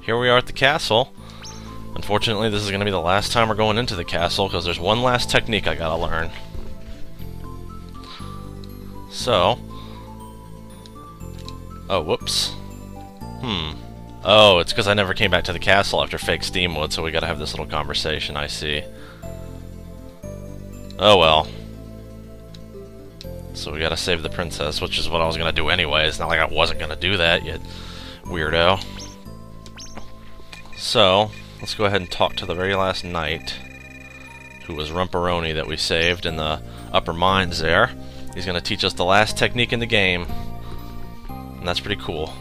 here we are at the castle. Unfortunately, this is going to be the last time we're going into the castle, because there's one last technique I gotta learn. So... oh, whoops. Oh, it's because I never came back to the castle after Fake Steamwood, so we gotta have this little conversation, I see. Oh well. So we gotta save the princess, which is what I was gonna do anyway. It's not like I wasn't gonna do that, you weirdo. So, let's go ahead and talk to the very last knight, who was Rumperoni that we saved in the upper mines there. He's gonna teach us the last technique in the game, and that's pretty cool.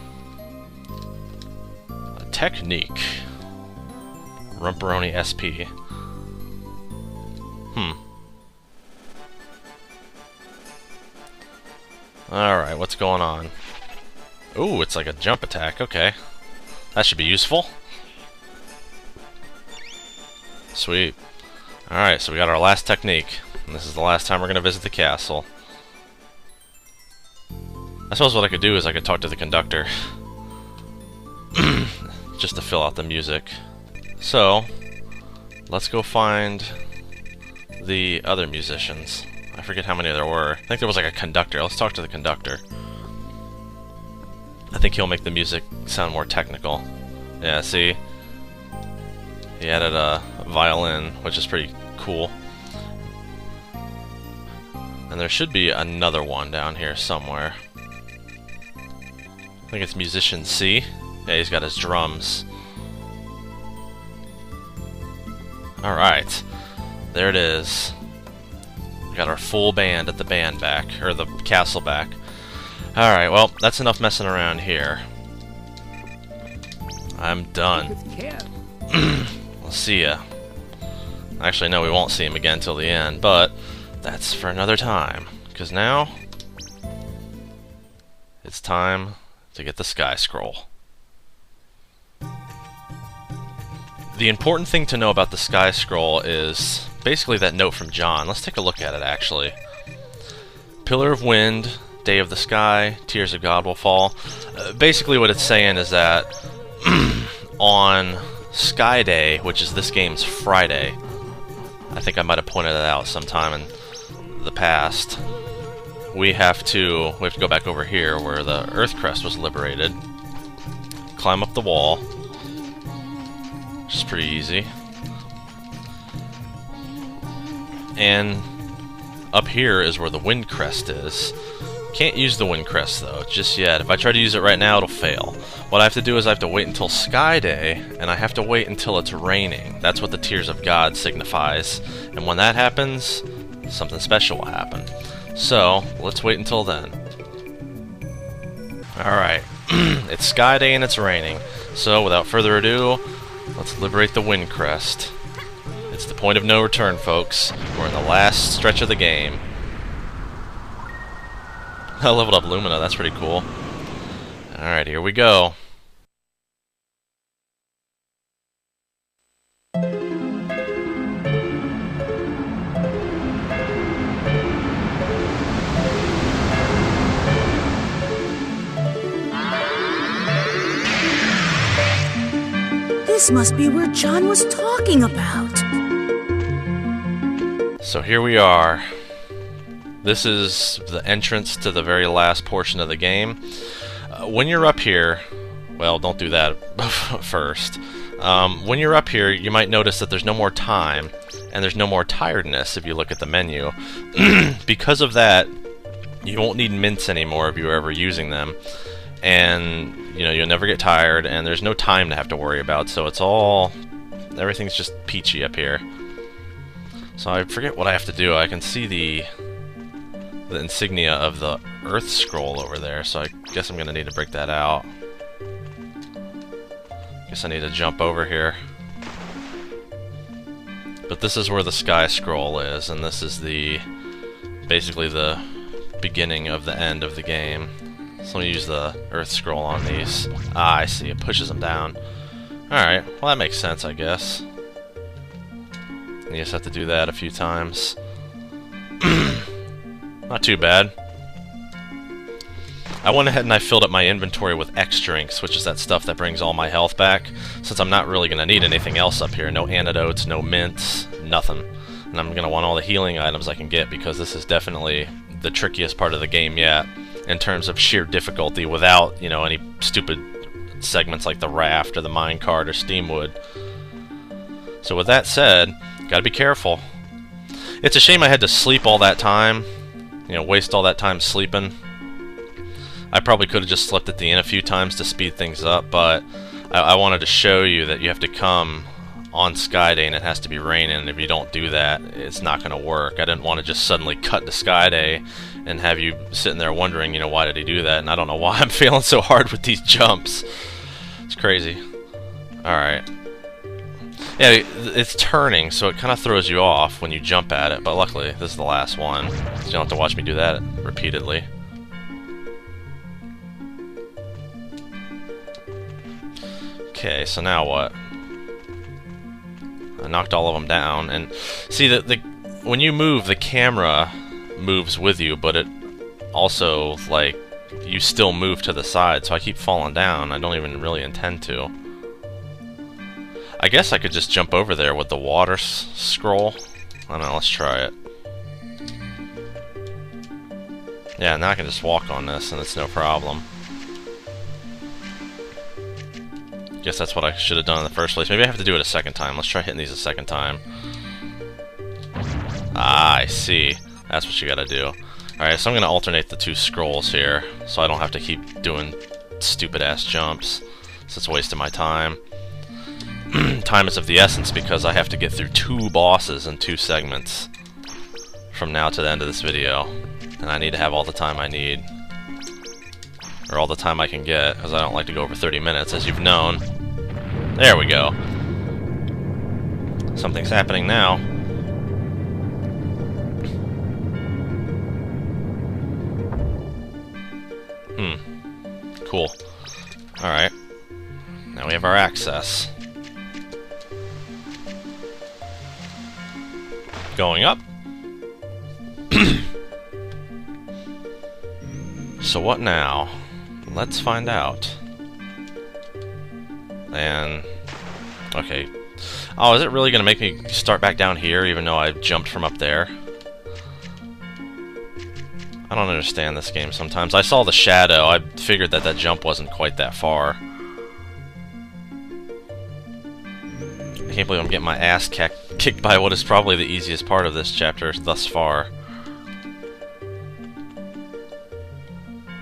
A technique. Rumperoni SP. Alright, what's going on? Ooh, it's like a jump attack, okay. That should be useful. Sweet. Alright, so we got our last technique. And this is the last time we're going to visit the castle. I suppose what I could do is I could talk to the conductor. Just to fill out the music. So, let's go find the other musicians. I forget how many there were. I think there was like a conductor. Let's talk to the conductor. I think he'll make the music sound more technical. Yeah, see? He added a violin, which is pretty cool. And there should be another one down here somewhere. I think it's musician C. Yeah, he's got his drums. Alright. There it is. We got our full band at the band back, or the castle back. Alright, well, that's enough messing around here. I'm done. We'll see ya. Actually, no, we won't see him again till the end, but that's for another time. Because now, it's time to get the Sky Scroll. The important thing to know about the Sky Scroll is basically that note from John. Let's take a look at it, actually. Pillar of Wind, Day of the Sky, Tears of God will fall. Basically what it's saying is that on Sky Day, which is this game's Friday, I think I might have pointed it out sometime in the past, we have to go back over here where the Earth Crest was liberated, climb up the wall, which is pretty easy. And up here is where the Wind Crest is. Can't use the Wind Crest though, just yet. If I try to use it right now, it'll fail. What I have to do is I have to wait until Sky Day, and I have to wait until it's raining. That's what the Tears of God signifies. And when that happens, something special will happen. So, let's wait until then. Alright, it's Sky Day and it's raining. So, without further ado, let's liberate the Wind Crest. It's the point of no return, folks. We're in the last stretch of the game. I leveled up Lumina, that's pretty cool. Alright, here we go. This must be where John was talking about. So here we are. This is the entrance to the very last portion of the game. When you're up here, well, don't do that first. When you're up here, you might notice that there's no more time, and there's no more tiredness if you look at the menu. Because of that, you won't need mints anymore if you're ever using them. And, you know, you'll never get tired, and there's no time to have to worry about, so it's all... everything's just peachy up here. So I forget what I have to do. I can see the insignia of the Earth Scroll over there, so I guess I'm gonna need to break that out. Guess I need to jump over here. But this is where the Sky Scroll is, and this is basically the beginning of the end of the game. So let me use the Earth Scroll on these. Ah, I see, it pushes them down. Alright, well that makes sense, I guess. You just have to do that a few times. Not too bad. I went ahead and I filled up my inventory with X drinks, which is that stuff that brings all my health back, since I'm not really going to need anything else up here. No antidotes, no mints, nothing. And I'm going to want all the healing items I can get, because this is definitely the trickiest part of the game yet, in terms of sheer difficulty, without, you know, any stupid segments like the raft or the minecart or steamwood. So with that said, gotta be careful. It's a shame I had to sleep all that time, you know, waste all that time sleeping. I probably could have just slept at the inn a few times to speed things up, but I wanted to show you that you have to come on Sky Day and it has to be raining, and if you don't do that, it's not going to work. I didn't want to just suddenly cut to Sky Day and have you sitting there wondering, you know, why did he do that? And I don't know why I'm failing so hard with these jumps. It's crazy. Alright. Yeah, it's turning, so it kind of throws you off when you jump at it, but luckily this is the last one, so you don't have to watch me do that repeatedly. Okay, so now what? I knocked all of them down, and see that when you move, the camera moves with you, but it also, like, you still move to the side, so I keep falling down. I don't even really intend to. I guess I could just jump over there with the water scroll. I don't know, let's try it. Yeah, now I can just walk on this and it's no problem. Guess that's what I should have done in the first place. Maybe I have to do it a second time. Let's try hitting these a second time. Ah, I see. That's what you gotta do. Alright, so I'm gonna alternate the two scrolls here, so I don't have to keep doing stupid-ass jumps, so it's wasting my time. Time is of the essence because I have to get through 2 bosses in 2 segments from now to the end of this video, and I need to have all the time I need, or all the time I can get, because I don't like to go over 30 minutes, as you've known. There we go. Something's happening now. Cool. Alright. Now we have our access. Going up. So what now? Let's find out. And... okay. Oh, is it really going to make me start back down here even though I jumped from up there? I don't understand this game sometimes. I saw the shadow. I figured that that jump wasn't quite that far. I can't believe I'm getting my ass kicked by what is probably the easiest part of this chapter thus far.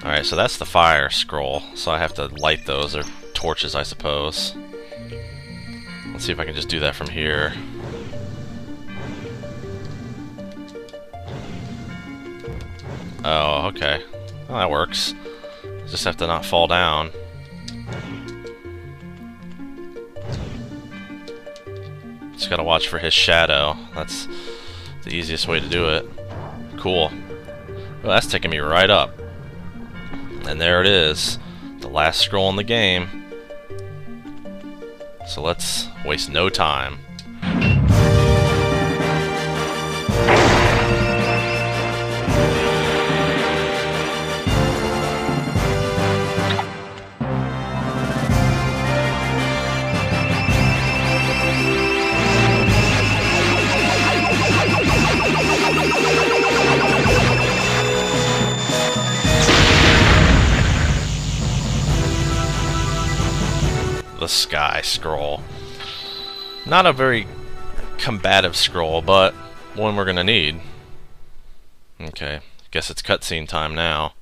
Alright, so that's the fire scroll. So I have to light those, or torches, I suppose. Let's see if I can just do that from here. Oh, okay. Well, that works. Just have to not fall down. Just gotta watch for his shadow. That's the easiest way to do it. Cool. Well, that's taking me right up. And there it is. The last scroll in the game. So let's waste no time. The Sky Scroll. Not a very combative scroll, but one we're gonna need. Okay, guess it's cutscene time now.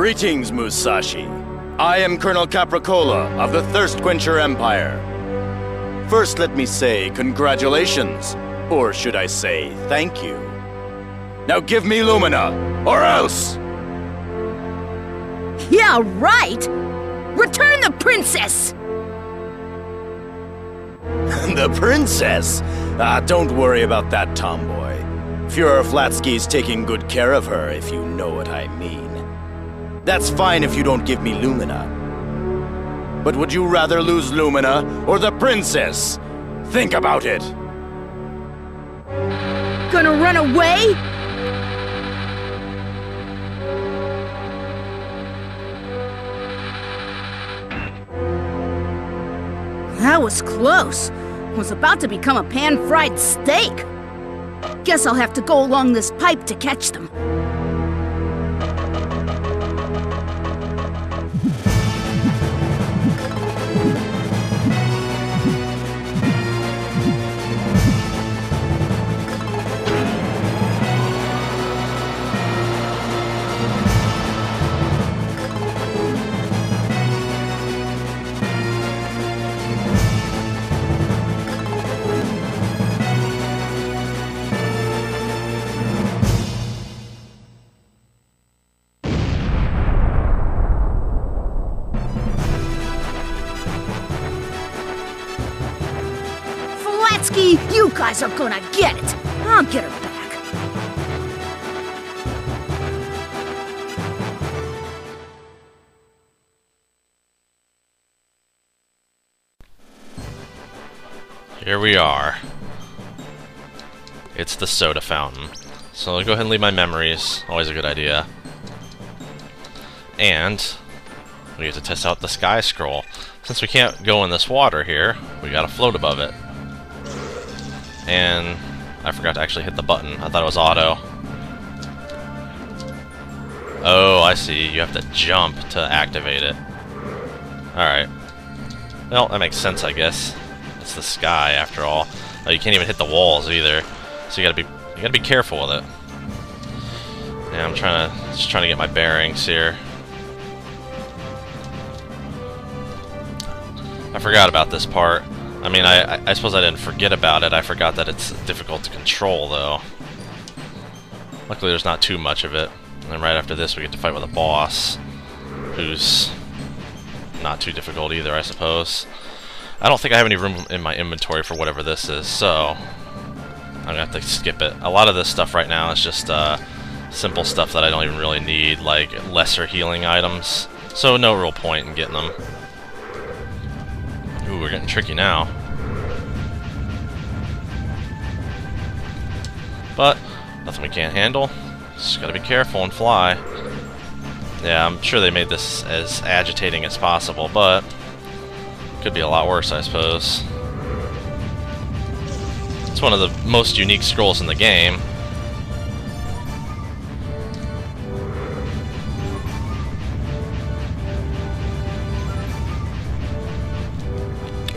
Greetings, Musashi. I am Colonel Capricola of the Thirst Quencher Empire. First, let me say congratulations, or should I say thank you. Now give me Lumina, or else! Yeah, right! Return the princess! The princess? Don't worry about that, tomboy. Führer Flatsky's taking good care of her, if you know what I mean. That's fine if you don't give me Lumina. But would you rather lose Lumina or the princess? Think about it! Gonna run away? That was close. Was about to become a pan-fried steak. Guess I'll have to go along this pipe to catch them. You guys are gonna get it! I'll get her back. Here we are. It's the soda fountain. So I'll go ahead and leave my memories. Always a good idea. And we get to test out the sky scroll. Since we can't go in this water here, we gotta float above it. And I forgot to actually hit the button. I thought it was auto. Oh, I see. You have to jump to activate it. Alright. Well, that makes sense, I guess. It's the sky, after all. Oh, you can't even hit the walls, either. So you gotta be careful with it. Yeah, I'm just trying to get my bearings here. I forgot about this part. I mean, I suppose I didn't forget about it. I forgot that it's difficult to control, though. Luckily, there's not too much of it. And then right after this, we get to fight with a boss, who's not too difficult either, I suppose. I don't think I have any room in my inventory for whatever this is, so I'm gonna have to skip it. A lot of this stuff right now is just simple stuff that I don't even really need, like lesser healing items. So no real point in getting them. Ooh, we're getting tricky now. But nothing we can't handle. Just gotta be careful and fly. Yeah, I'm sure they made this as agitating as possible, but could be a lot worse, I suppose. It's one of the most unique scrolls in the game.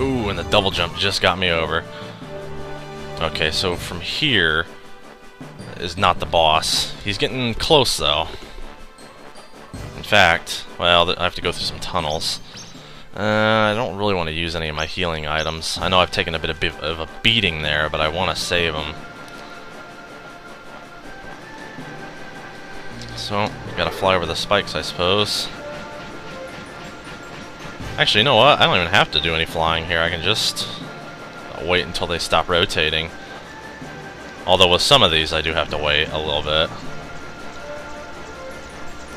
Ooh, and the double jump just got me over. Okay, so from here is not the boss. He's getting close, though. In fact, well, I have to go through some tunnels. I don't really want to use any of my healing items. I know I've taken a bit of a beating there, but I want to save them. So, gotta fly over the spikes, I suppose. Actually, you know what? I don't even have to do any flying here. I can just wait until they stop rotating. Although with some of these, I do have to wait a little bit.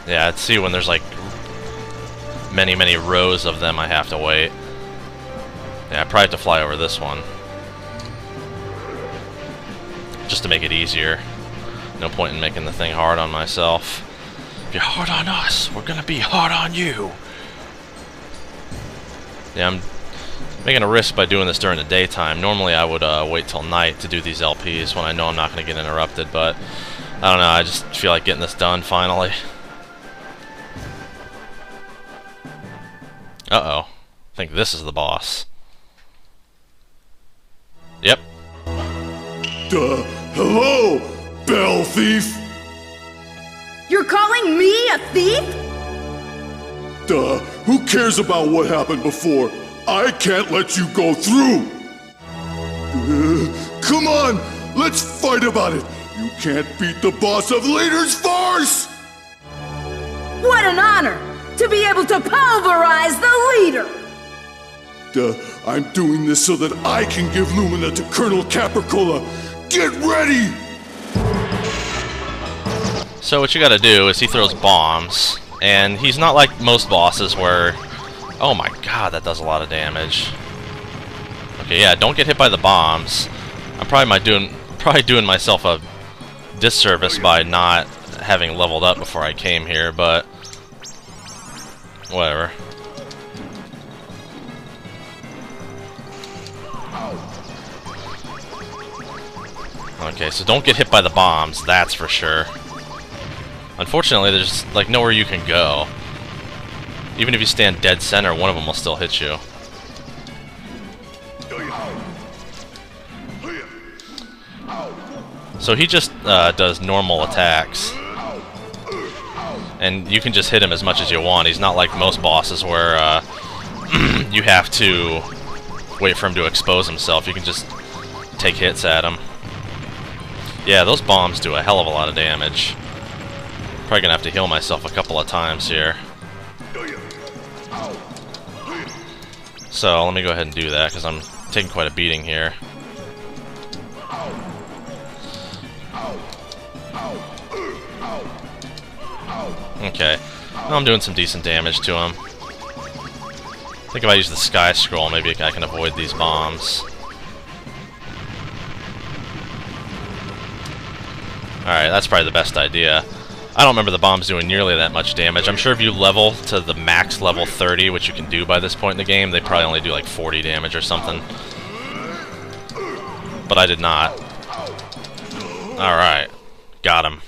Yeah, I'd see when there's like many rows of them, I have to wait. Yeah, I probably have to fly over this one. Just to make it easier. No point in making the thing hard on myself. If you're hard on us, we're gonna be hard on you. Yeah, I'm making a risk by doing this during the daytime. Normally I would wait till night to do these LPs when I know I'm not going to get interrupted, but I don't know, I just feel like getting this done finally. Uh-oh. I think this is the boss. Yep. Hello, Bell Thief! You're calling me a thief? Duh, who cares about what happened before? I can't let you go through! Come on, let's fight about it! You can't beat the boss of Leader's Force! What an honor to be able to pulverize the leader! I'm doing this so that I can give Lumina to Colonel Capricola. Get ready! So what you gotta do is he throws bombs, and he's not like most bosses where... Oh my god, that does a lot of damage. Okay, yeah, don't get hit by the bombs. I'm probably doing myself a disservice by not having leveled up before I came here, but... whatever. Okay, so don't get hit by the bombs, that's for sure. Unfortunately, there's like nowhere you can go. Even if you stand dead center, one of them will still hit you. So he just does normal attacks. And you can just hit him as much as you want. He's not like most bosses where you have to wait for him to expose himself. You can just take hits at him. Yeah, those bombs do a hell of a lot of damage. Probably gonna have to heal myself a couple of times here. So let me go ahead and do that because I'm taking quite a beating here. Okay, now I'm doing some decent damage to him. I think if I use the Sky Scroll, maybe I can avoid these bombs. Alright, that's probably the best idea. I don't remember the bombs doing nearly that much damage. I'm sure if you level to the max level 30, which you can do by this point in the game, they probably only do like 40 damage or something. But I did not. Alright, got him.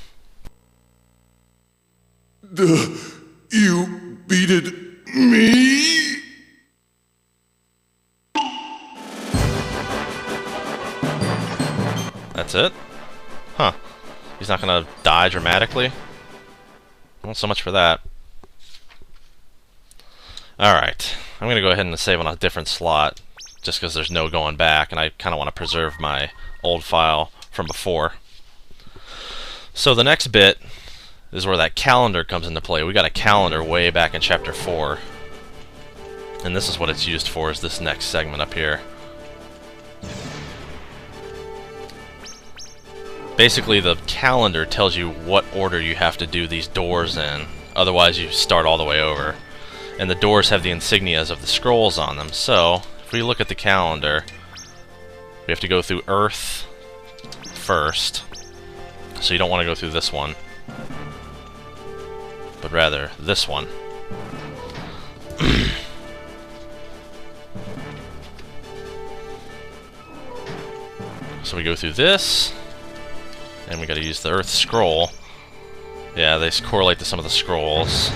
You beated me? That's it? Huh. He's not gonna die dramatically? Well, so much for that. Alright. I'm gonna go ahead and save on a different slot, just because there's no going back, and I kind of want to preserve my old file from before. So the next bit is where that calendar comes into play. We got a calendar way back in Chapter 4. And this is what it's used for, is this next segment up here. Basically, the calendar tells you what order you have to do these doors in. Otherwise, you start all the way over. And the doors have the insignias of the scrolls on them. So, if we look at the calendar, we have to go through Earth first. So you don't want to go through this one, but rather this one. So we go through this, and we gotta use the Earth Scroll. Yeah, they correlate to some of the scrolls.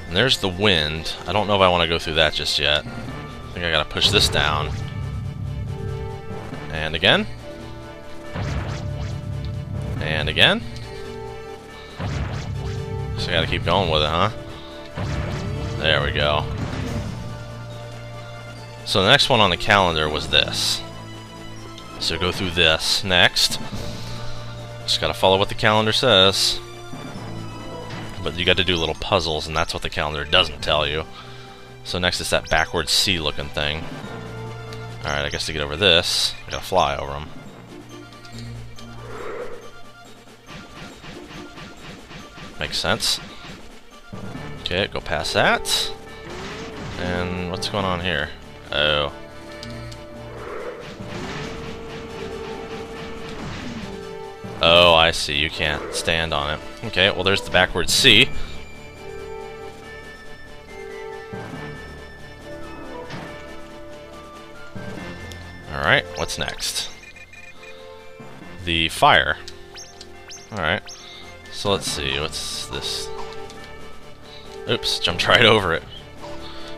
And there's the wind. I don't know if I want to go through that just yet. I think I gotta push this down. And again. And again. So I gotta keep going with it, huh? There we go. So the next one on the calendar was this. So go through this next. Just gotta follow what the calendar says. But you got to do little puzzles, and that's what the calendar doesn't tell you. So next is that backwards C looking thing. Alright, I guess to get over this, I gotta fly over them. Makes sense. Okay, go past that. And what's going on here? Oh. Oh, I see. You can't stand on it. Okay, well there's the backwards C. Alright, what's next? The fire. Alright. So let's see, what's this? Oops, jumped right over it.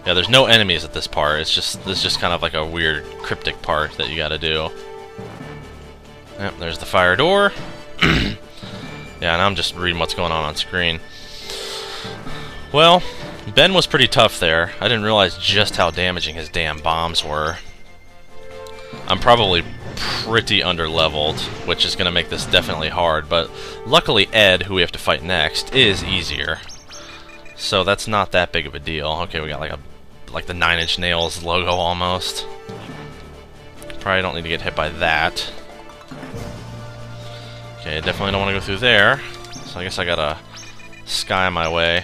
Yeah, there's no enemies at this part. This is just kind of like a weird cryptic part that you gotta do. Yep, there's the fire door. Yeah, and I'm just reading what's going on screen. Well, Ben was pretty tough there. I didn't realize just how damaging his damn bombs were. I'm probably pretty under-leveled, which is going to make this definitely hard, but luckily Ed, who we have to fight next, is easier. So that's not that big of a deal. Okay, we got like the 9 Inch Nails logo almost. Probably don't need to get hit by that. Okay, definitely don't want to go through there. So I guess I gotta sky my way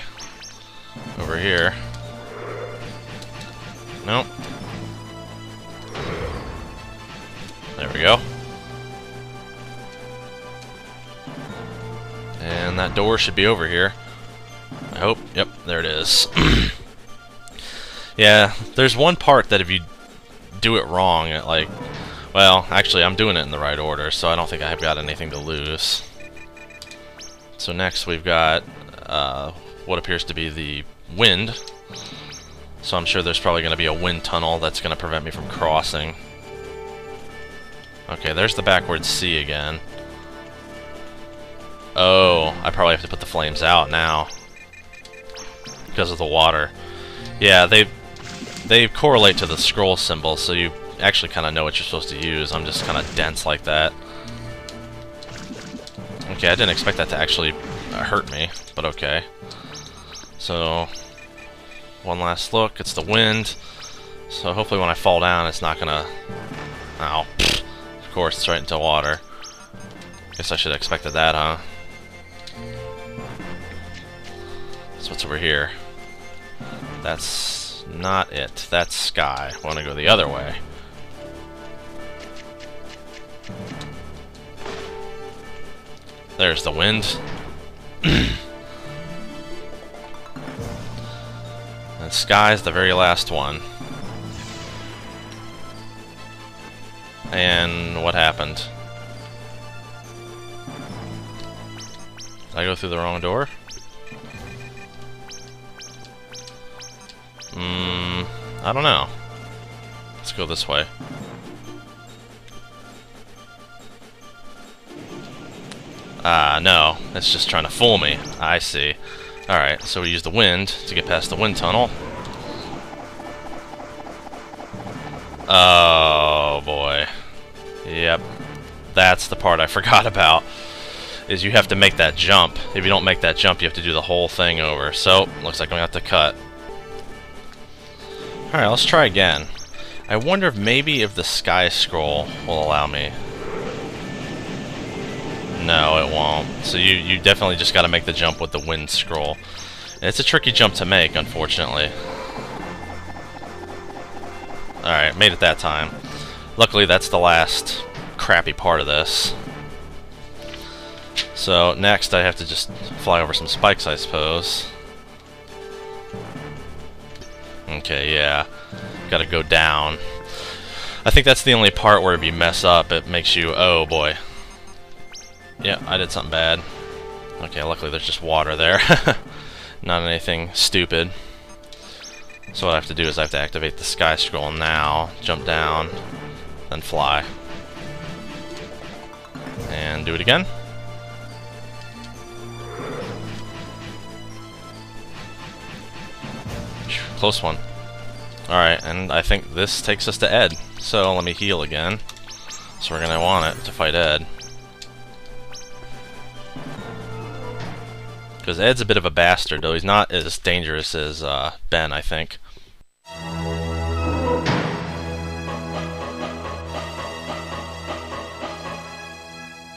over here. Nope. There we go. And that door should be over here. I hope. Yep, there it is. Yeah, there's one part that if you do it wrong, it like... Well, actually, I'm doing it in the right order, so I don't think I've got anything to lose. So next we've got what appears to be the wind. So I'm sure there's probably going to be a wind tunnel that's going to prevent me from crossing. Okay, there's the backwards C again. Oh, I probably have to put the flames out now because of the water. Yeah, they correlate to the scroll symbol, so you actually kind of know what you're supposed to use. I'm just kind of dense like that. Okay, I didn't expect that to actually hurt me, but okay. So, one last look. It's the wind. So hopefully when I fall down, it's not gonna... Ow. Of course, it's right into water. Guess I should have expected that, huh? So what's over here? That's not it. That's sky. I want to go the other way. There's the wind. And sky's the very last one. And what happened? Did I go through the wrong door? I don't know. Let's go this way. No. It's just trying to fool me. I see. Alright, so we use the wind to get past the wind tunnel. Oh, boy. Yep. That's the part I forgot about. Is you have to make that jump. If you don't make that jump, you have to do the whole thing over. So, looks like I'm going to have to cut. Alright, let's try again. I wonder if maybe if the sky scroll will allow me. No, it won't. So you definitely just got to make the jump with the wind scroll. And it's a tricky jump to make, unfortunately. Alright, made it that time. Luckily, that's the last crappy part of this. So, next I have to just fly over some spikes, I suppose. Okay, yeah. Gotta go down. I think that's the only part where if you mess up, it makes you... Oh, boy. Yeah, I did something bad. Okay, luckily there's just water there. Not anything stupid. So what I have to do is I have to activate the sky scroll now, jump down, then fly. And do it again. Close one. Alright, and I think this takes us to Ed. So let me heal again. So we're gonna want it to fight Ed. Because Ed's a bit of a bastard, though he's not as dangerous as Ben, I think.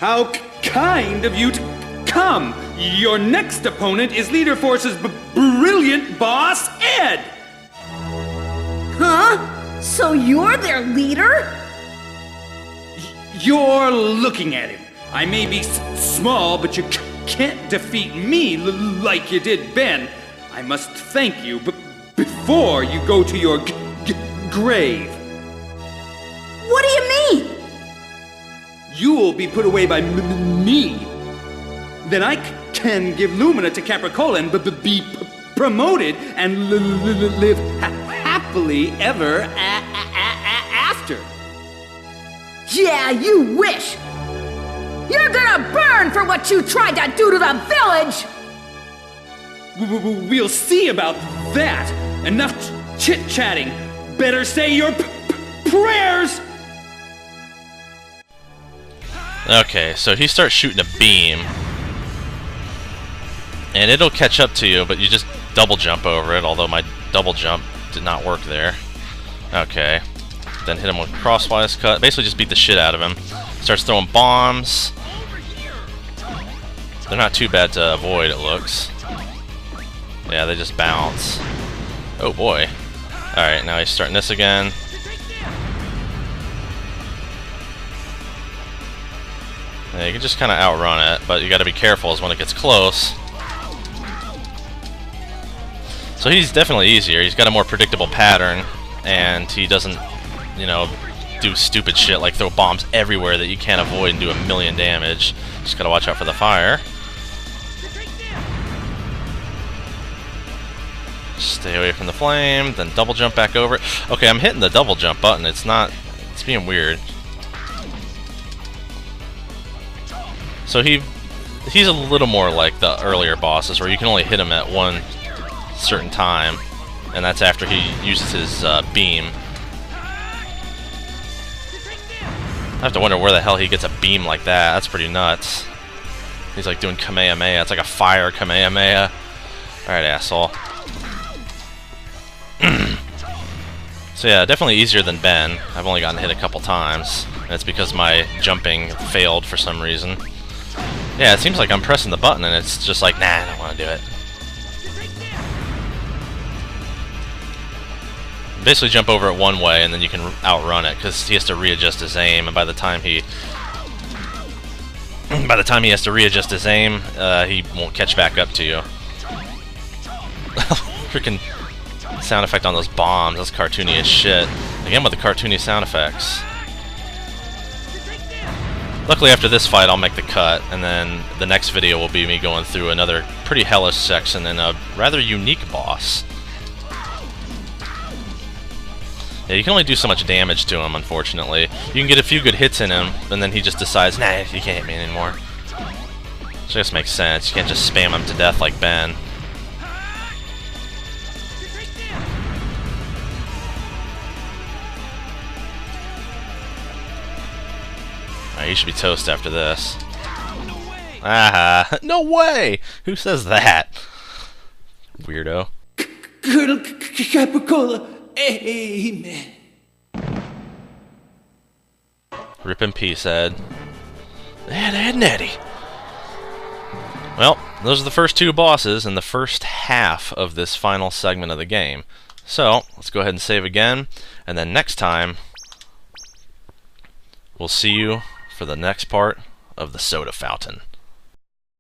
How kind of you to come! Your next opponent is Leader Force's brilliant boss, Ed! Huh? So you're their leader? You're looking at him. I may be small, but you can't defeat me like you did Ben. I must thank you before you go to your grave. What do you mean? You will be put away by me. Then I can give Lumina to Capricola and be promoted and live happily ever after. Yeah, you wish! You're gonna burn for what you tried to do to the village! We'll see about that. Enough chit-chatting. Better say your prayers! Okay, so he starts shooting a beam. And it'll catch up to you, but you just double jump over it, although my double jump did not work there. Okay. Then hit him with crosswise cut. Basically just beat the shit out of him. Starts throwing bombs. They're not too bad to avoid, it looks. Yeah, they just bounce. Oh boy. Alright, now he's starting this again. Yeah, you can just kind of outrun it, but you got to be careful as when it gets close. So he's definitely easier. He's got a more predictable pattern, and he doesn't, you know, do stupid shit like throw bombs everywhere that you can't avoid and do 1,000,000 damage. Just gotta watch out for the fire. Stay away from the flame, then double jump back over it. Okay, I'm hitting the double jump button. It's being weird. So he's a little more like the earlier bosses, where you can only hit him at one certain time, and that's after he uses his beam. I have to wonder where the hell he gets a beam like that. That's pretty nuts. He's like doing Kamehameha. It's like a fire Kamehameha. Alright, asshole. So yeah, definitely easier than Ben. I've only gotten hit a couple times, and it's because my jumping failed for some reason. Yeah, it seems like I'm pressing the button and it's just like, nah, I don't want to do it. Basically jump over it one way and then you can outrun it, because he has to readjust his aim, and by the time he has to readjust his aim, he won't catch back up to you. Freaking sound effect on those bombs, that's cartoony as shit. Again with the cartoony sound effects. Luckily after this fight I'll make the cut, and then the next video will be me going through another pretty hellish section and a rather unique boss. Yeah, you can only do so much damage to him, unfortunately. You can get a few good hits in him, and then he just decides, nah, you can't hit me anymore. Which I guess makes sense. You can't just spam him to death like Ben. Alright, you should be toast after this. Aha! No way! Who says that? Weirdo. Colonel Capricola, amen. Rip in peace, Ed. Ed Nettie. Well, those are the first two bosses in the first half of this final segment of the game. So, let's go ahead and save again, and then next time, we'll see you for the next part of the soda fountain.